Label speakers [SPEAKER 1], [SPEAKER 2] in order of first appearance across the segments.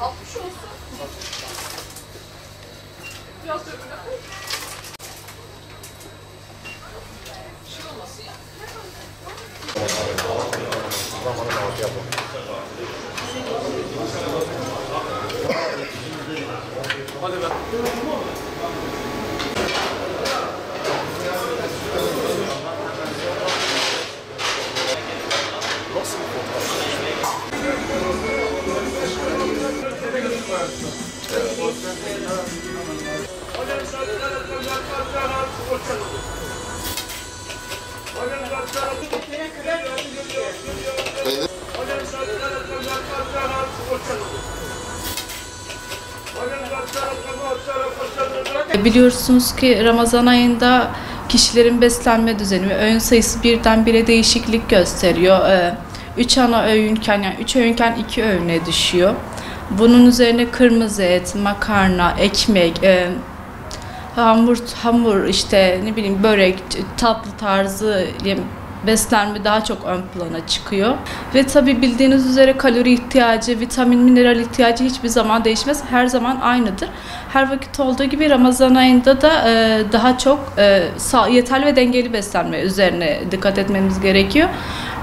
[SPEAKER 1] 60 olsun. Biraz da öbürüne koy. Bir şey olmasın ya. Hadi be.
[SPEAKER 2] Biliyorsunuz ki Ramazan ayında kişilerin beslenme düzeni ve öğün sayısı birdenbire değişiklik gösteriyor. 3 ana öğünken, yani 3 öğünken 2 öğüne düşüyor. Bunun üzerine kırmızı et, makarna, ekmek, hamur işte ne bileyim börek, tatlı tarzı beslenme daha çok ön plana çıkıyor. Ve tabii bildiğiniz üzere kalori ihtiyacı, vitamin, mineral ihtiyacı hiçbir zaman değişmez. Her zaman aynıdır. Her vakit olduğu gibi Ramazan ayında da daha çok yeterli ve dengeli beslenme üzerine dikkat etmemiz gerekiyor.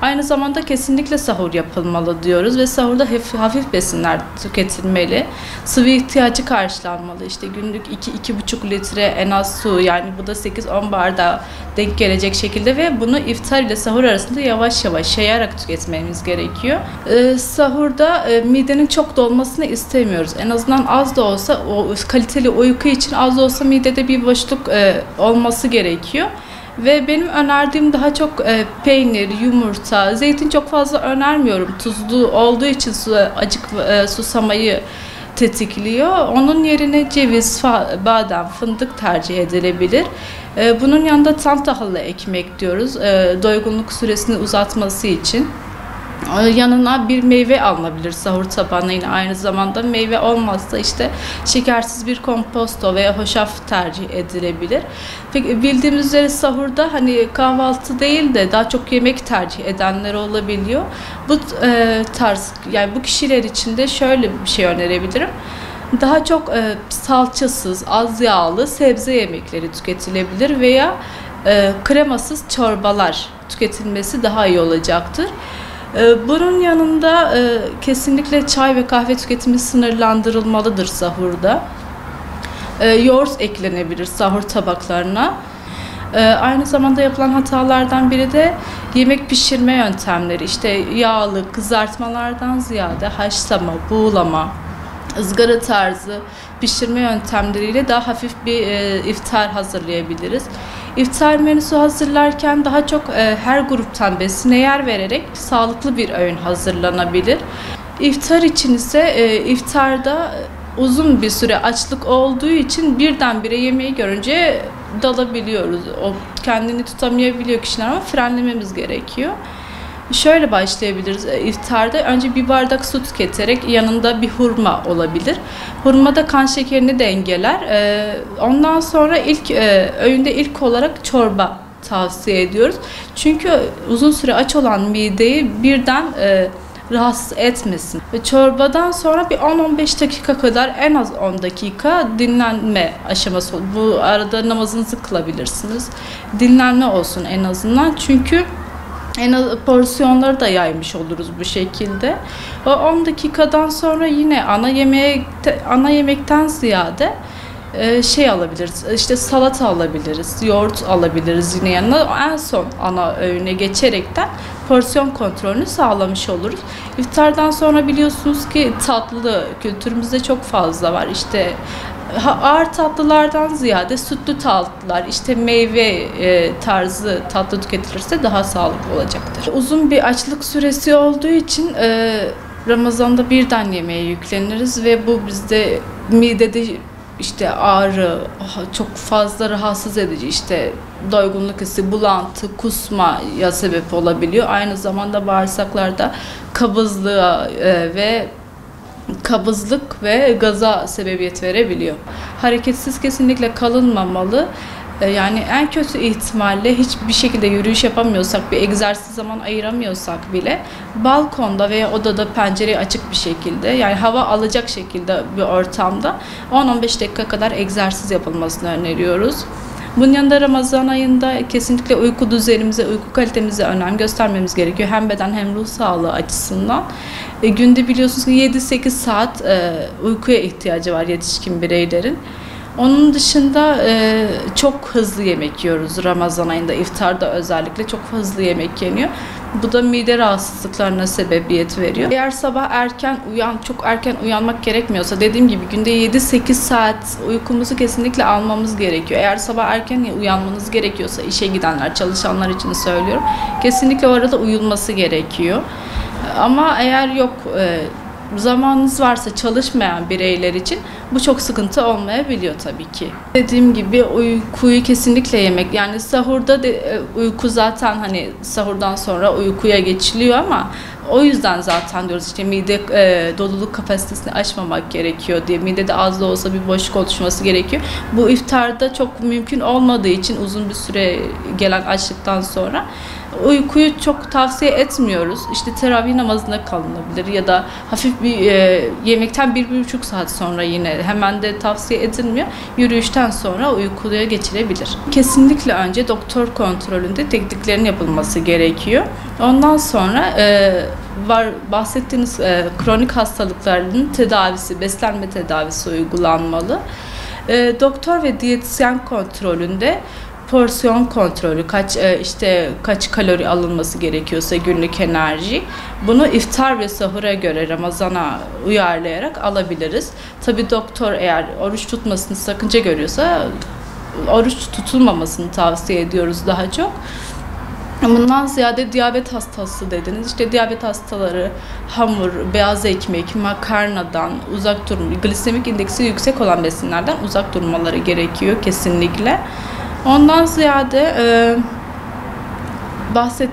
[SPEAKER 2] Aynı zamanda kesinlikle sahur yapılmalı diyoruz ve sahurda hafif besinler tüketilmeli. Sıvı ihtiyacı karşılanmalı. İşte günlük 2-2,5 litre en az su, yani bu da 8-10 bardağa denk gelecek şekilde ve bunu iftar ile sahur arasında yavaş yavaş yayarak tüketmemiz gerekiyor. Sahurda midenin çok dolmasını istemiyoruz. En azından az da olsa o kaliteli uyku için az da olsa midede bir boşluk olması gerekiyor. Ve benim önerdiğim daha çok peynir, yumurta, zeytin çok fazla önermiyorum. Tuzlu olduğu için susamayı tetikliyor. Onun yerine ceviz, badem, fındık tercih edilebilir. Bunun yanında tam tahıllı ekmek diyoruz. Doygunluk süresini uzatması için. Yanına bir meyve alınabilir sahur tabağına, yine aynı zamanda meyve olmazsa işte şekersiz bir komposto veya hoşaf tercih edilebilir. Peki bildiğimiz üzere sahurda hani kahvaltı değil de daha çok yemek tercih edenler olabiliyor. Bu tarz, yani bu kişiler için de şöyle bir şey önerebilirim. Daha çok salçasız, az yağlı sebze yemekleri tüketilebilir veya kremasız çorbalar tüketilmesi daha iyi olacaktır. Bunun yanında kesinlikle çay ve kahve tüketimi sınırlandırılmalıdır sahurda. Yoğurt eklenebilir sahur tabaklarına. Aynı zamanda yapılan hatalardan biri de yemek pişirme yöntemleri. İşte yağlı kızartmalardan ziyade haşlama, buğulama, ızgara tarzı pişirme yöntemleriyle daha hafif bir iftar hazırlayabiliriz. İftar menüsü hazırlarken daha çok her gruptan besine yer vererek sağlıklı bir öğün hazırlanabilir. İftar için ise iftarda uzun bir süre açlık olduğu için birdenbire yemeği görünce dalabiliyoruz. O kendini tutamayabiliyor kişiler ama frenlememiz gerekiyor. Şöyle başlayabiliriz iftarda. Önce bir bardak su tüketerek yanında bir hurma olabilir. Hurma da kan şekerini dengeler. Ondan sonra öğünde ilk olarak çorba tavsiye ediyoruz. Çünkü uzun süre aç olan mideyi birden rahatsız etmesin. Ve çorbadan sonra bir 10-15 dakika kadar, en az 10 dakika dinlenme aşaması. Bu arada namazınızı kılabilirsiniz. Dinlenme olsun en azından. Çünkü porsiyonları da yaymış oluruz bu şekilde. O 10 dakikadan sonra yine ana yemekten ziyade şey alabiliriz. İşte salata alabiliriz, yoğurt alabiliriz yine yanına. En son ana öğüne geçerekten porsiyon kontrolünü sağlamış oluruz. İftardan sonra biliyorsunuz ki tatlı kültürümüzde çok fazla var. İşte ağır tatlılardan ziyade sütlü tatlılar, işte meyve tarzı tatlı tüketilirse daha sağlıklı olacaktır. Uzun bir açlık süresi olduğu için Ramazan'da birden yemeğe yükleniriz ve bu bizde midede işte ağrı, çok fazla rahatsız edici, işte doygunluk hissi, bulantı, kusmaya sebep olabiliyor. Aynı zamanda bağırsaklarda kabızlık ve gaza sebebiyet verebiliyor. Hareketsiz kesinlikle kalınmamalı. Yani en kötü ihtimalle hiçbir şekilde yürüyüş yapamıyorsak, bir egzersiz zaman ayıramıyorsak bile balkonda veya odada pencereyi açık bir şekilde, yani hava alacak şekilde bir ortamda 10-15 dakika kadar egzersiz yapılmasını öneriyoruz. Bunun yanında Ramazan ayında kesinlikle uyku düzenimize, uyku kalitemize önem göstermemiz gerekiyor. Hem beden hem ruh sağlığı açısından. Günde biliyorsunuz ki 7-8 saat uykuya ihtiyacı var yetişkin bireylerin. Onun dışında çok hızlı yemek yiyoruz Ramazan ayında, iftarda özellikle çok hızlı yemek yeniyor. Bu da mide rahatsızlıklarına sebebiyet veriyor. Eğer sabah çok erken uyanmak gerekmiyorsa, dediğim gibi günde 7-8 saat uykumuzu kesinlikle almamız gerekiyor. Eğer sabah erken uyanmanız gerekiyorsa, işe gidenler, çalışanlar için söylüyorum, kesinlikle o arada uyulması gerekiyor. Ama eğer yok, zamanınız varsa çalışmayan bireyler için bu çok sıkıntı olmayabiliyor tabii ki. Dediğim gibi uykuyu kesinlikle yemek, yani sahurda uyku zaten hani sahurdan sonra uykuya geçiliyor ama o yüzden zaten diyoruz işte mide doluluk kapasitesini aşmamak gerekiyor diye, midede az da olsa bir boşluk oluşması gerekiyor. Bu iftarda çok mümkün olmadığı için uzun bir süre gelen açlıktan sonra uykuyu çok tavsiye etmiyoruz. İşte teravih namazına kalınabilir ya da hafif bir yemekten 1-1,5 saat sonra, yine hemen de tavsiye edilmiyor. Yürüyüşten sonra uykuya geçilebilir. Kesinlikle önce doktor kontrolünde tetkiklerin yapılması gerekiyor. Ondan sonra bahsettiğiniz kronik hastalıkların tedavisi, beslenme tedavisi uygulanmalı. Doktor ve diyetisyen kontrolünde porsiyon kontrolü, kaç kalori alınması gerekiyorsa, günlük enerji, bunu iftar ve sahura göre Ramazan'a uyarlayarak alabiliriz. Tabii doktor eğer oruç tutmasını sakınca görüyorsa oruç tutulmamasını tavsiye ediyoruz daha çok. Bundan ziyade diyabet hastası dediniz. İşte diyabet hastaları hamur, beyaz ekmek, makarnadan uzak durun, glisemik indeksi yüksek olan besinlerden uzak durmaları gerekiyor kesinlikle. Ondan ziyade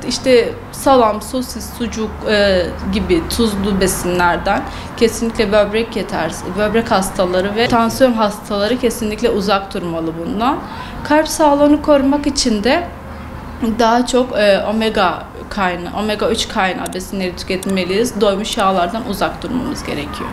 [SPEAKER 2] işte salam, sosis, sucuk gibi tuzlu besinlerden kesinlikle böbrek hastaları ve tansiyon hastaları kesinlikle uzak durmalı bundan. Kalp sağlığını korumak için de daha çok omega 3 kaynağı besinleri tüketmeliyiz. Doymuş yağlardan uzak durmamız gerekiyor.